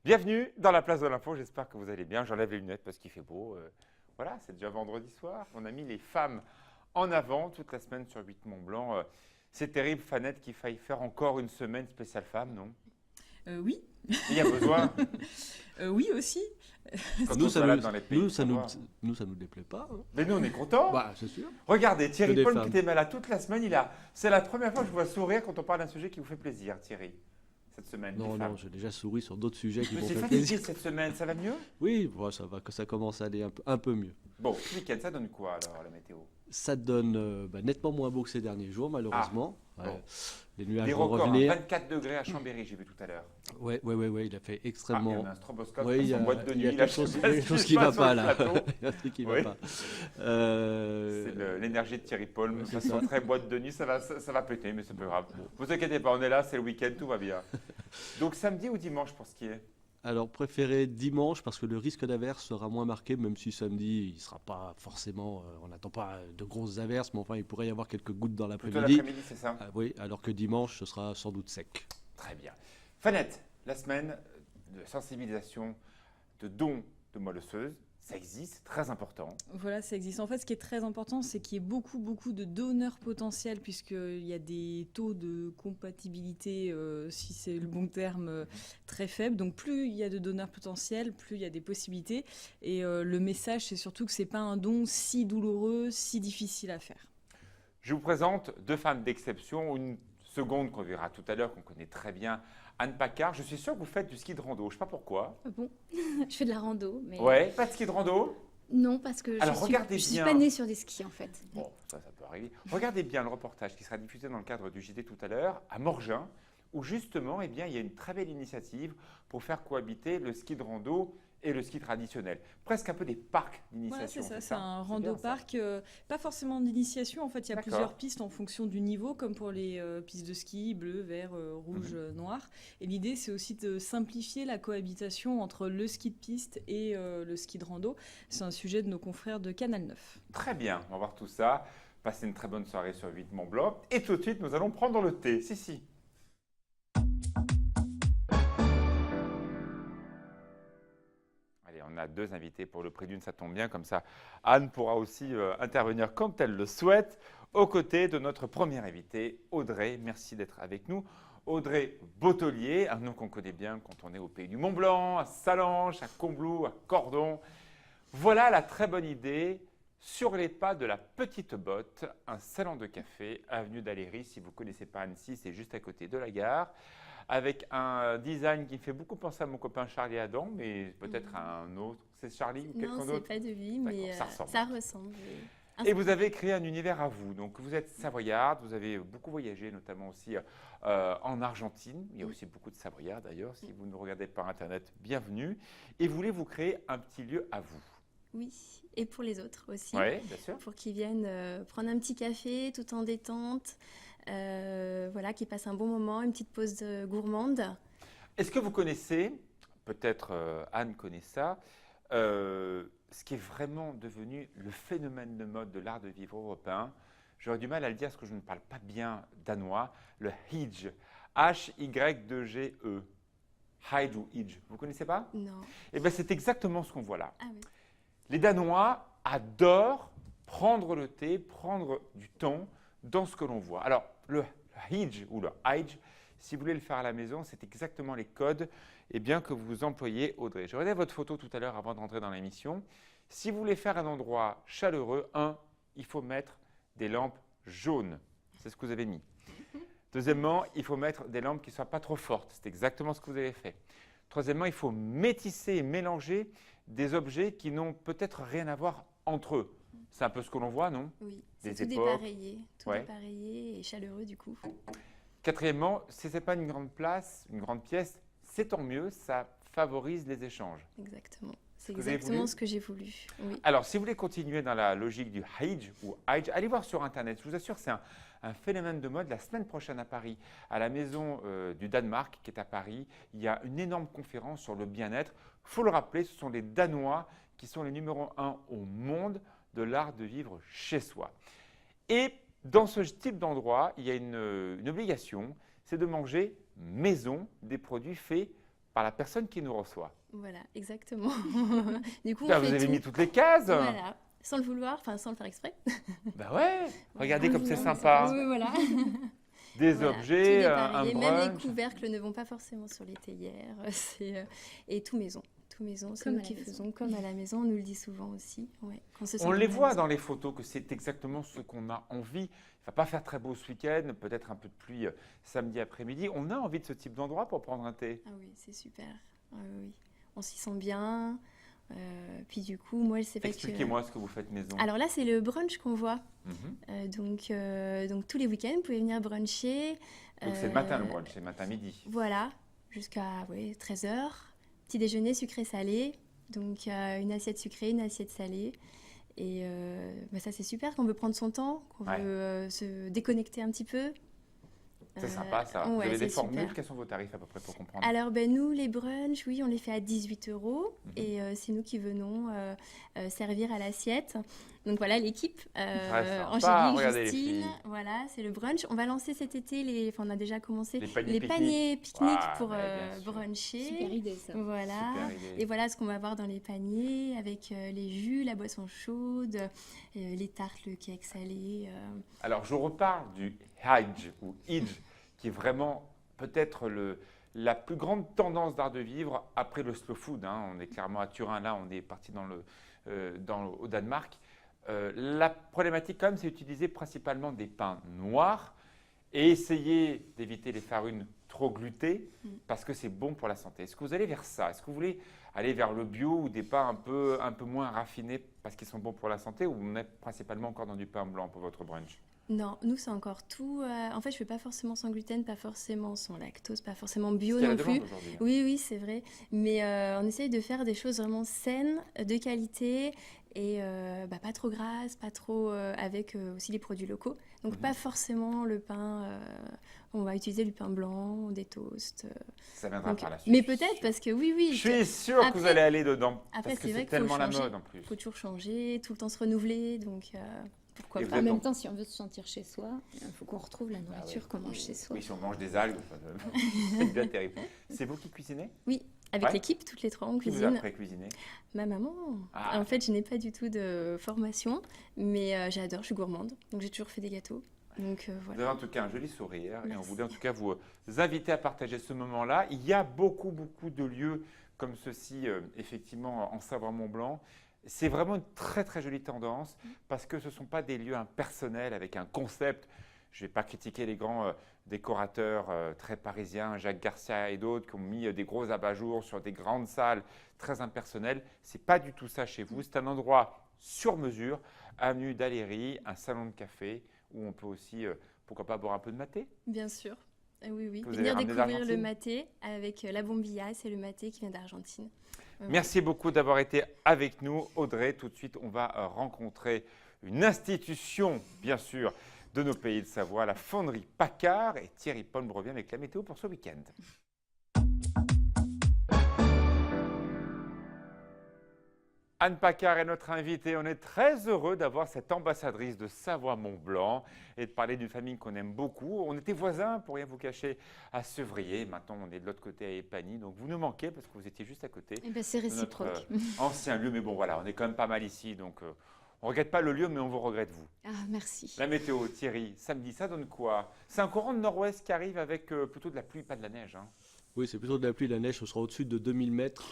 Bienvenue dans la place de l'info, j'espère que vous allez bien. J'enlève les lunettes parce qu'il fait beau. Voilà, c'est déjà vendredi soir. On a mis les femmes en avant toute la semaine sur 8 Mont Blanc. C'est terrible, Fanette, qu'il faille faire encore une semaine spéciale femme, non? Oui. Il y a besoin. Oui aussi. Quand Nous, on se ça balade nous, dans les pays, nous, ça on nous, voit. nous, ça nous déplaît pas. Hein. Mais nous, on est contents. Bah, c'est sûr. Regardez, Thierry Que des Paul qui femmes. était malade toute la semaine, c'est la première fois que je vois sourire quand on parle d'un sujet qui vous fait plaisir, Thierry, cette semaine. Non, des non, femmes. j'ai déjà souri sur d'autres sujets qui Je me m'ont suis fait fatigué plaisir. cette semaine, ça va mieux? Oui, bon, ça va, que ça commence à aller un peu mieux. Bon, ce week-end, ça donne quoi alors, la météo? Ça donne nettement moins beau que ces derniers jours, malheureusement. Ah, Ouais. bon. Les nuages Des vont records, hein, revenir. 24 degrés à Chambéry, j'ai vu tout à l'heure. Ouais, il a fait Ah, il y extrêmement. en a un stroboscope Oui, dans son boîte de il y a nuit. là, quelque je chose, sais pas il y a ce quelque chose se qui va passe sur pas le là. plateau. Il y a un truc qui Oui. va pas. C'est l'énergie de Thierry Paul. Ouais, De c'est toute façon, ça. très boîte de nuit, ça va péter, mais c'est pas grave. Vous inquiétez pas, on est là, c'est le week-end, tout va bien. Donc samedi ou dimanche pour skier? Alors, préféré dimanche parce que le risque d'averse sera moins marqué, même si samedi, il ne sera pas forcément. On n'attend pas de grosses averses, mais enfin, il pourrait y avoir quelques gouttes dans Plutôt l'après-midi. l'après-midi, c'est ça? Oui, alors que dimanche, ce sera sans doute sec. Très bien. Fanette, la semaine de sensibilisation, de dons de moelle osseuse, ça existe, c'est très important. Voilà, ça existe. En fait, ce qui est très important, c'est qu'il y ait beaucoup de donneurs potentiels, puisqu'il y a des taux de compatibilité, si c'est le bon terme, très faibles. Donc, plus il y a de donneurs potentiels, plus il y a des possibilités. Et le message, c'est surtout que ce n'est pas un don si douloureux, si difficile à faire. Je vous présente deux femmes d'exception, une seconde qu'on verra tout à l'heure, qu'on connaît très bien, Anne Paccard. Je suis sûr que vous faites du ski de rando, je ne sais pas pourquoi. Ah bon, je fais de la rando, mais Ouais, pas de ski de rando? non, parce que Alors, je regardez suis bien. pas née sur des skis en fait. Bon, ça peut arriver. Regardez bien le reportage qui sera diffusé dans le cadre du JT tout à l'heure, à Morgin, où justement, eh bien, il y a une très belle initiative pour faire cohabiter le ski de rando et le ski traditionnel. Presque un peu des parcs Voilà, d'initiation. c'est ça, c'est un C'est bien, ça. rando-parc, pas forcément d'initiation. En fait, il y a D'accord. plusieurs pistes en fonction du niveau, comme pour les pistes de ski, bleu, vert, rouge, noir. Et l'idée, c'est aussi de simplifier la cohabitation entre le ski de piste et le ski de rando. C'est un sujet de nos confrères de Canal 9. Très bien, on va voir tout ça. Passez une très bonne soirée sur 8 Mont Blanc. Et tout de suite, nous allons prendre le thé. Si. Allez, on a deux invités pour le prix d'une, ça tombe bien. Comme ça, Anne pourra aussi intervenir quand elle le souhaite, aux côtés de notre première invitée, Audrey. Merci d'être avec nous. Audrey Bottelier, un nom qu'on connaît bien quand on est au pays du Mont Blanc, à Sallanches, à Combloux, à Cordon. Voilà la très bonne idée. Sur les pas de la Petite Botte, un salon de café, avenue d'Aléry. Si vous ne connaissez pas Annecy, c'est juste à côté de la gare. Avec un design qui me fait beaucoup penser à mon copain Charlie Adam, mais peut-être à un autre. C'est Charlie ou quelqu'un Non, c'est d'autre? pas de lui, D'accord, mais ça ressemble. ça ressemble. oui. Et vous avez créé un univers à vous. Donc vous êtes savoyarde, vous avez beaucoup voyagé, notamment aussi en Argentine. Il y a aussi beaucoup de Savoyards d'ailleurs. Si vous nous regardez par Internet, bienvenue. Et voulez-vous créer un petit lieu à vous? Oui, et pour les autres aussi. Oui, bien sûr. Pour qu'ils viennent prendre un petit café tout en détente, voilà, qu'ils passent un bon moment, une petite pause gourmande. Est-ce que vous connaissez, peut-être Anne connaît ça, ce qui est vraiment devenu le phénomène de mode de l'art de vivre européen? J'aurais du mal à le dire parce que je ne parle pas bien danois, le Hygge. H-Y-2-G-E. Hygge ou Hygge. Vous ne connaissez pas? Non. Eh bien, c'est exactement ce qu'on voit là. Ah oui. Les Danois adorent prendre le thé, prendre du temps dans ce que l'on voit. Alors, le Hygge ou le Hygge, si vous voulez le faire à la maison, c'est exactement les codes que vous employez, Audrey. Je regardais votre photo tout à l'heure avant de rentrer dans l'émission. Si vous voulez faire un endroit chaleureux, il faut mettre des lampes jaunes. C'est ce que vous avez mis. Deuxièmement, il faut mettre des lampes qui ne soient pas trop fortes. C'est exactement ce que vous avez fait. Troisièmement, il faut métisser et mélanger des objets qui n'ont peut-être rien à voir entre eux. C'est un peu ce que l'on voit, non? Oui, Des c'est tout époques. dépareillé. Tout Ouais. dépareillé et chaleureux du coup. Quatrièmement, si ce n'est pas une grande place, une grande pièce, c'est tant mieux, ça favorise les échanges. Exactement. C'est que vous avez exactement voulu ce que j'ai voulu. Oui. Alors, si vous voulez continuer dans la logique du Hygge ou Hygge, allez voir sur Internet. Je vous assure, c'est un phénomène de mode. La semaine prochaine à Paris, à la Maison du Danemark, qui est à Paris, il y a une énorme conférence sur le bien-être. Il faut le rappeler, ce sont les Danois qui sont les numéros 1 au monde de l'art de vivre chez soi. Et dans ce type d'endroit, il y a une obligation, c'est de manger maison des produits faits par la personne qui nous reçoit. Voilà, exactement. Du coup, on Là, vous fait avez tout. mis toutes les cases. Voilà, sans le vouloir, enfin sans le faire exprès. Bah ouais, regardez comme c'est Oui, sympa. voilà. Des Voilà, objets, tout est un pareil. Même les brunch. couvercles ne vont pas forcément sur les théières. Et tout maison. Tout maison, c'est Comme nous à la qui maison. faisons comme à la maison. On nous le dit souvent aussi. Ouais, quand ce On sont les comme à la voit maison. dans les photos que c'est exactement ce qu'on a envie. Il ne va pas faire très beau ce week-end, peut-être un peu de pluie samedi après-midi. On a envie de ce type d'endroit pour prendre un thé. Ah oui, c'est super. Ah oui. On s'y sent bien. Puis du coup, moi, c'est pas que... Expliquez-moi ce que vous faites maison. Alors là, c'est le brunch qu'on voit. Mhm. Donc tous les week-ends, vous pouvez venir bruncher. Donc c'est le matin le brunch, c'est le matin-midi. Voilà, jusqu'à 13h. Petit déjeuner sucré-salé. Donc une assiette sucrée, une assiette salée. Et ça, c'est super quand on veut prendre son temps, qu'on Ouais. veut se déconnecter un petit peu. C'est sympa ça. Vous ouais, avez des c'est formules, super. quels sont vos tarifs à peu près pour comprendre? Alors, nous, les brunchs, oui, on les fait à 18 €. Mhm. Et c'est nous qui venons servir à l'assiette. Donc voilà, l'équipe. sympa. Angélique, Regardez les Justine. filles. Voilà, c'est le brunch. On va lancer cet été, on a déjà commencé Les paniers les pique-nique. paniers pique-nique Ah, pour ouais, bien sûr. bruncher. Super idée, ça. Voilà. Super idée. Et voilà ce qu'on va avoir dans les paniers avec les jus, la boisson chaude, les tartes, le cake salé. Alors, je reparle du Hajj ou Hajj, qui est vraiment peut-être la plus grande tendance d'art de vivre après le slow food. Hein. On est clairement à Turin, là, on est parti au Danemark. La problématique, quand même, c'est d'utiliser principalement des pains noirs et essayer d'éviter les farines trop glutées parce que c'est bon pour la santé. Est-ce que vous allez vers ça? Est-ce que vous voulez aller vers le bio ou des pains un peu moins raffinés parce qu'ils sont bons pour la santé, ou on est principalement encore dans du pain blanc pour votre brunch? Non, nous, c'est encore tout. En fait, je ne fais pas forcément sans gluten, pas forcément sans lactose, pas forcément bio Ce qu'il y a non la plus. demande aujourd'hui. Oui, c'est vrai. Mais on essaye de faire des choses vraiment saines, de qualité et pas trop grasses, pas trop avec aussi les produits locaux. Donc, Mhm. pas forcément le pain. On va utiliser du pain blanc, des toasts. Ça viendra Donc, par la suite. mais je suis peut-être sûr. parce que oui. Je suis sûr que vous Après- allez aller dedans. après, Parce que c'est vrai c'est qu'il faut tellement la changer. mode en plus. Il faut toujours changer, tout le temps se renouveler. Donc, pourquoi Et vous pas. En êtes même en- temps, si on veut se sentir chez soi, il faut qu'on retrouve la nourriture qu'on mange chez soi. Oui, si on mange des algues, c'est bien terrible. C'est vous qui cuisinez? Oui, avec Ouais. l'équipe, toutes les trois, on Qui vous a cuisine. appris à cuisiner? Ma maman. Ah. En fait, je n'ai pas du tout de formation, mais j'adore, je suis gourmande. Donc, j'ai toujours fait des gâteaux. Donc, Vous voilà. avez en tout cas un joli sourire et on Merci. voulait en tout cas vous inviter à partager ce moment-là. Il y a beaucoup de lieux comme ceci, effectivement, en Savoie-Mont-Blanc. C'est vraiment une très très jolie tendance parce que ce ne sont pas des lieux impersonnels avec un concept. Je ne vais pas critiquer les grands décorateurs très parisiens, Jacques Garcia et d'autres, qui ont mis des gros abat-jours sur des grandes salles très impersonnelles. Ce n'est pas du tout ça chez vous. C'est un endroit sur mesure, avenue d'Aléry, un salon de café où on peut aussi, pourquoi pas, boire un peu de maté. Bien sûr. Oui. Vous avez Venir ramené découvrir le d'Argentine? maté avec la bombilla, c'est le maté qui vient d'Argentine. Merci beaucoup d'avoir été avec nous, Audrey. Tout de suite, on va rencontrer une institution, bien sûr, de nos pays de Savoie, la fonderie Paccard. Et Thierry Paul revient avec la météo pour ce week-end. Anne Paccard est notre invitée. On est très heureux d'avoir cette ambassadrice de Savoie-Mont-Blanc et de parler d'une famille qu'on aime beaucoup. On était voisins, pour rien vous cacher, à Sevrier. Maintenant, on est de l'autre côté à Épagny. Donc, vous nous manquez parce que vous étiez juste à côté. Eh ben, c'est de notre réciproque. ancien lieu. Mais bon, voilà, on est quand même pas mal ici. Donc, on ne regrette pas le lieu, mais on vous regrette vous. Ah, merci. La météo, Thierry, samedi, ça donne quoi? C'est un courant de nord-ouest qui arrive avec plutôt de la pluie, pas de la neige. Hein. Oui, c'est plutôt de la pluie. La neige, ce sera au-dessus de 2000 mètres.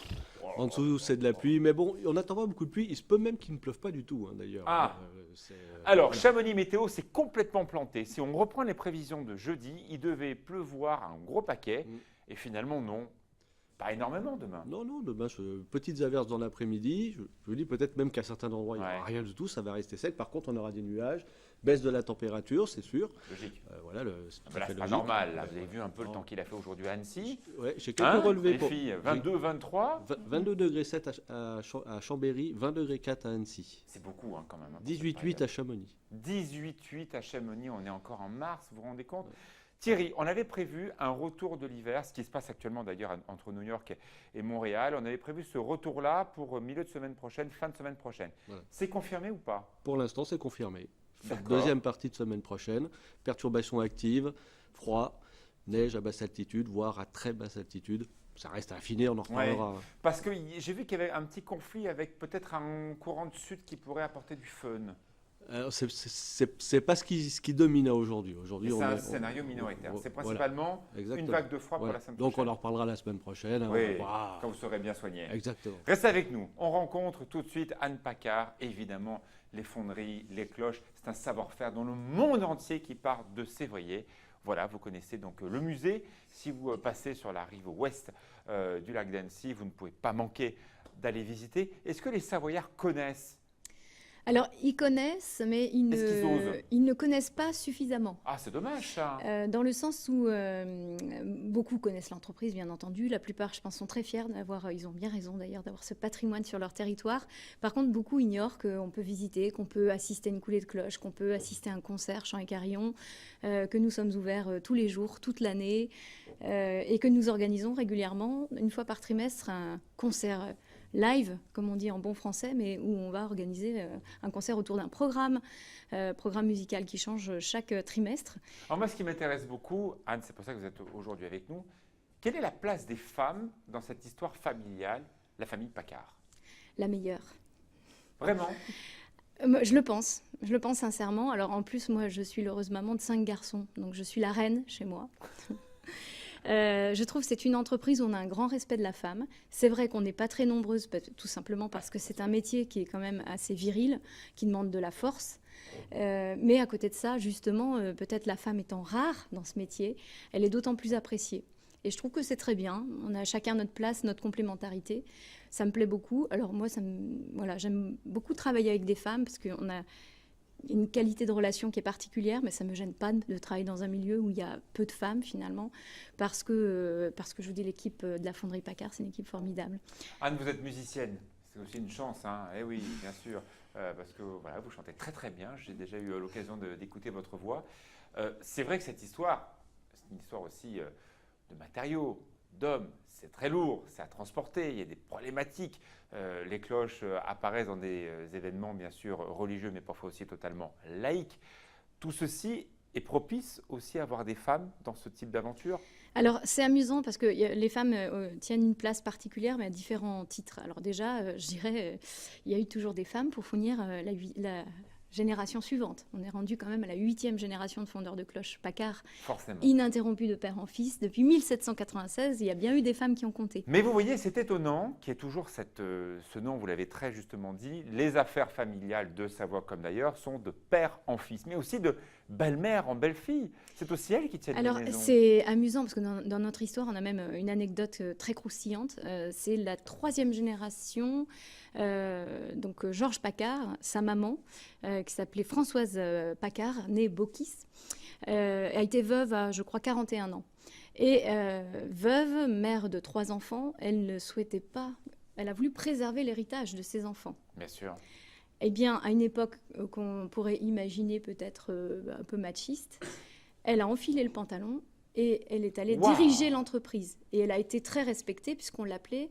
En dessous, c'est de la pluie. Mais bon, on n'attend pas beaucoup de pluie. Il se peut même qu'il ne pleuve pas du tout, hein, d'ailleurs. Ah. C'est, Alors, voilà. Chamonix Météo, c'est complètement planté. Si on reprend les prévisions de jeudi, il devait pleuvoir un gros paquet. Mm. Et finalement, non. Pas énormément demain. Non, demain, petites averses dans l'après-midi. Je vous dis peut-être même qu'à certains endroits, il n'y aura Ouais. rien du tout. Ça va rester sec. Par contre, on aura des nuages. Baisse de la température, c'est sûr. Logique. Voilà, c'est Ah tout ben à là, fait c'est pas logique. normal. Là, vous avez vu un peu le Non. temps qu'il a fait aujourd'hui à Annecy. Ouais, j'ai quelques Hein, relevés les pour filles, 22, 23. 22 degrés 7 à Chambéry, 20 degrés 4 à Annecy, C'est beaucoup hein, quand même. hein, pour 18,8 cette à Chamonix. période. 18,8 à Chamonix. On est encore en mars, vous vous rendez compte? Thierry, on avait prévu un retour de l'hiver, ce qui se passe actuellement d'ailleurs entre New York et Montréal. On avait prévu ce retour-là pour milieu de semaine prochaine, fin de semaine prochaine. Voilà. C'est confirmé ou pas? Pour l'instant, c'est confirmé. D'accord. Deuxième partie de semaine prochaine, perturbations actives, froid, neige à basse altitude, voire à très basse altitude. ça reste à affiner, on en reparlera. Parce que j'ai vu qu'il y avait un petit conflit avec peut-être un courant de sud qui pourrait apporter du fun. C'est pas ce qui domine aujourd'hui. Aujourd'hui, C'est un scénario minoritaire. C'est principalement une vague de froid pour la semaine prochaine. Donc on en reparlera la semaine prochaine. Oui, quand vous serez bien soigné. Exactement. Restez avec nous. On rencontre tout de suite Anne Paccard. Évidemment, les fonderies, les cloches, c'est un savoir-faire dans le monde entier qui part de Sévrier. Voilà, vous connaissez donc le musée. Si vous passez sur la rive ouest du lac d'Annecy, vous ne pouvez pas manquer d'aller visiter. Est-ce que les Savoyards connaissent? Alors, ils connaissent, mais ils Est-ce qu'ils osent ne connaissent pas suffisamment. Ah, c'est dommage ça. Dans le sens où beaucoup connaissent l'entreprise, bien entendu. La plupart, je pense, sont très fiers d'avoir, ils ont bien raison d'ailleurs, d'avoir ce patrimoine sur leur territoire. Par contre, beaucoup ignorent qu'on peut visiter, qu'on peut assister à une coulée de cloche, qu'on peut assister à un concert chant et carillon, que nous sommes ouverts tous les jours, toute l'année, et que nous organisons régulièrement, une fois par trimestre, un concert live, comme on dit en bon français, mais où on va organiser un concert autour d'un programme musical qui change chaque trimestre. Alors moi, ce qui m'intéresse beaucoup, Anne, c'est pour ça que vous êtes aujourd'hui avec nous, quelle est la place des femmes dans cette histoire familiale, la famille Paccard? La meilleure. Vraiment? Je le pense sincèrement. Alors en plus, moi, je suis l'heureuse maman de 5 garçons, donc je suis la reine chez moi. Je trouve que c'est une entreprise où on a un grand respect de la femme. C'est vrai qu'on n'est pas très nombreuses, tout simplement parce que c'est un métier qui est quand même assez viril, qui demande de la force. Mais à côté de ça, justement, peut-être la femme étant rare dans ce métier, elle est d'autant plus appréciée. Et je trouve que c'est très bien. On a chacun notre place, notre complémentarité. Ça me plaît beaucoup. Alors moi, voilà, j'aime beaucoup travailler avec des femmes parce qu'on a une qualité de relation qui est particulière, mais ça ne me gêne pas de travailler dans un milieu où il y a peu de femmes finalement, parce que je vous dis, l'équipe de la fonderie Paccard, c'est une équipe formidable. Anne, vous êtes musicienne, c'est aussi une chance, hein. Eh oui, bien sûr, parce que voilà, vous chantez très très bien, j'ai déjà eu l'occasion d'écouter votre voix. C'est vrai que cette histoire, c'est une histoire aussi de matériaux, d'hommes, c'est très lourd, c'est à transporter, il y a des problématiques. Les cloches apparaissent dans des événements bien sûr religieux, mais parfois aussi totalement laïques. Tout ceci est propice aussi à avoir des femmes dans ce type d'aventure? Alors c'est amusant parce que les femmes tiennent une place particulière, mais à différents titres. Alors déjà, je dirais, il y a eu toujours des femmes pour fournir la génération suivante. On est rendu quand même à la 8e génération de fondeurs de cloches Paccard, ininterrompue de père en fils. Depuis 1796, il y a bien eu des femmes qui ont compté. Mais vous voyez, c'est étonnant qu'il y ait toujours ce nom, vous l'avez très justement dit, les affaires familiales de Savoie comme d'ailleurs sont de père en fils, mais aussi de belle-mère en belle-fille. C'est aussi elle qui tient les maisons. Alors c'est amusant parce que dans notre histoire, on a même une anecdote très croustillante. C'est la 3e génération, donc Georges Paccard, sa maman, qui s'appelait Françoise Paccard, née Bocquis, a été veuve à, je crois, 41 ans. Et veuve, mère de 3 enfants, elle ne souhaitait pas, elle a voulu préserver l'héritage de ses enfants. Bien sûr. Eh bien, à une époque qu'on pourrait imaginer peut-être un peu machiste, elle a enfilé le pantalon et elle est allée diriger l'entreprise. Et elle a été très respectée puisqu'on l'appelait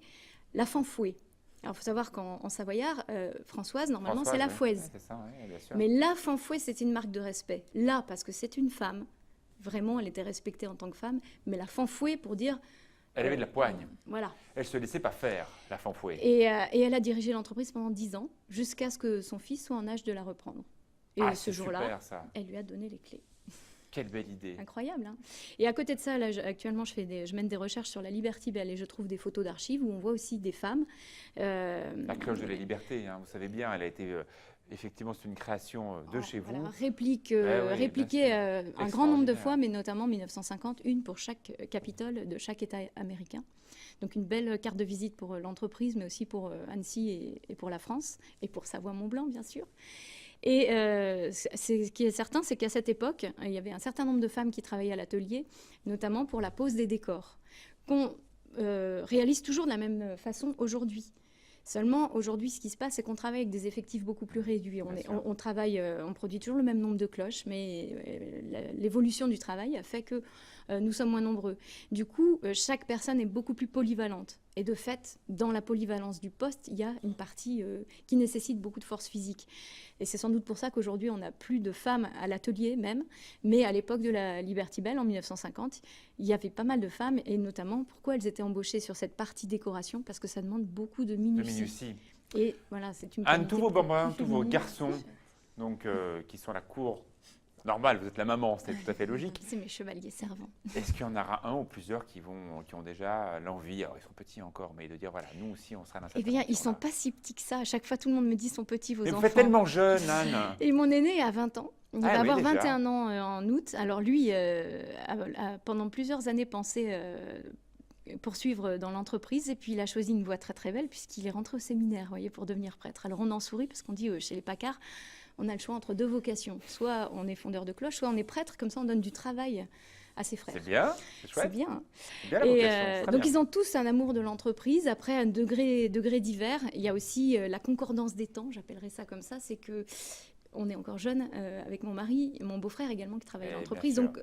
la fanfouée. Alors, il faut savoir qu'en savoyard, Françoise, normalement, c'est la fouaise. C'est ça, oui, bien sûr. Mais la fanfouée, c'est une marque de respect. Là, parce que c'est une femme, vraiment, elle était respectée en tant que femme, mais la fanfouée pour dire... Elle avait de la poigne. Voilà. Elle ne se laissait pas faire, la fanfouée. Et elle a dirigé l'entreprise pendant 10 ans, jusqu'à ce que son fils soit en âge de la reprendre. Et ce jour-là, elle lui a donné les clés. Quelle belle idée. Incroyable, hein. Et à côté de ça, là, actuellement, je mène des recherches sur la Liberty Bell et je trouve des photos d'archives où on voit aussi des femmes. La cloche de la liberté, hein, vous savez bien, elle a été... effectivement, c'est une création de chez vous. Voilà, répliquée un grand nombre de fois, mais notamment en 1950, une pour chaque capitole de chaque État américain. Donc une belle carte de visite pour l'entreprise, mais aussi pour Annecy et pour la France, et pour Savoie-Mont-Blanc, bien sûr. Et ce qui est certain, c'est qu'à cette époque, il y avait un certain nombre de femmes qui travaillaient à l'atelier, notamment pour la pose des décors, qu'on réalise toujours de la même façon aujourd'hui. Seulement, aujourd'hui, ce qui se passe, c'est qu'on travaille avec des effectifs beaucoup plus réduits. On travaille, on produit toujours le même nombre de cloches, mais l'évolution du travail a fait que nous sommes moins nombreux. Du coup, chaque personne est beaucoup plus polyvalente. Et de fait, dans la polyvalence du poste, il y a une partie qui nécessite beaucoup de force physique. Et c'est sans doute pour ça qu'aujourd'hui, on n'a plus de femmes à l'atelier même. Mais à l'époque de la Liberty Bell, en 1950, il y avait pas mal de femmes. Et notamment, pourquoi elles étaient embauchées sur cette partie décoration? Parce que ça demande beaucoup de De minutie. minutie. Et voilà, c'est une Anne, qualité tous vos bambins, plus tous vos féminine. garçons, donc, qui sont à la cour normale, vous êtes la maman, c'est tout à fait logique. C'est mes chevaliers servants. Est-ce qu'il y en aura un ou plusieurs qui ont déjà l'envie, alors ils sont petits encore, mais de dire voilà, nous aussi on sera dans cette Eh bien, ils sont aventure-là. pas si petits que ça. À chaque fois, tout le monde me dit sont petits vos Mais enfants. vous faites tellement jeune, Anne. Et mon aîné a 20 ans. Il Ah va oui, avoir déjà. 21 ans en août. Alors lui a pendant plusieurs années pensé poursuivre dans l'entreprise. Et puis il a choisi une voie très très belle puisqu'il est rentré au séminaire, vous voyez, pour devenir prêtre. Alors on en sourit parce qu'on dit chez les Paccard, on a le choix entre deux vocations. Soit on est fondeur de cloche, soit on est prêtre. Comme ça, on donne du travail à ses frères. C'est bien, c'est C'est chouette. bien. C'est bien la Et, vocation. c'est très donc bien. ils ont tous un amour de l'entreprise. Après, un degré divers. Il y a aussi la concordance des temps, j'appellerais ça comme ça. C'est que on est encore jeune avec mon mari et mon beau-frère également qui travaille à Eh, l'entreprise. bien Donc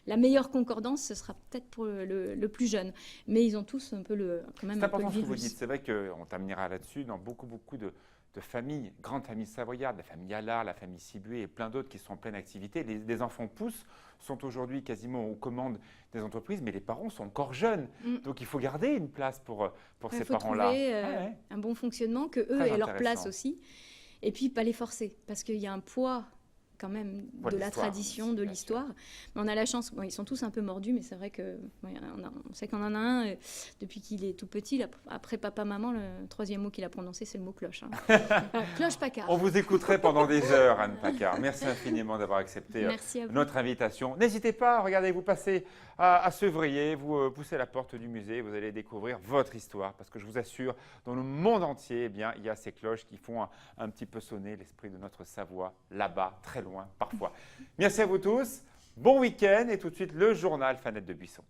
la meilleure concordance, ce sera peut-être pour le plus jeune. Mais ils ont tous un peu quand même C'est un peu le important ce que vous virus. dites. C'est vrai qu'on terminera là-dessus dans beaucoup de familles, grandes familles savoyardes, la famille Allard, la famille Sibué et plein d'autres qui sont en pleine activité. Les enfants poussent, sont aujourd'hui quasiment aux commandes des entreprises, mais les parents sont encore jeunes. Mm. Donc il faut garder une place pour Il ces faut parents-là. trouver Ah ouais. un bon fonctionnement, que eux Très aient leur intéressant. place aussi. Et puis pas les forcer, parce qu'il y a un poids quand même Poids de de la l'histoire tradition, aussi, de bien l'histoire. Mais on a la chance, bon, ils sont tous un peu mordus, mais c'est vrai que on sait qu'on en a un depuis qu'il est tout petit. Après papa, maman, le troisième mot qu'il a prononcé, c'est le mot cloche. Hein. Cloche Paccard. On vous écouterait pendant des heures, Anne Paccard. Merci infiniment d'avoir accepté Merci à vous. notre invitation. N'hésitez pas, regardez, vous passez à Sevrier, vous poussez la porte du musée, vous allez découvrir votre histoire, parce que je vous assure, dans le monde entier, eh bien, il y a ces cloches qui font un petit peu sonner l'esprit de notre Savoie, là-bas, très loin, parfois. Merci à vous tous, bon week-end, et tout de suite, le journal Fanette de Buisson.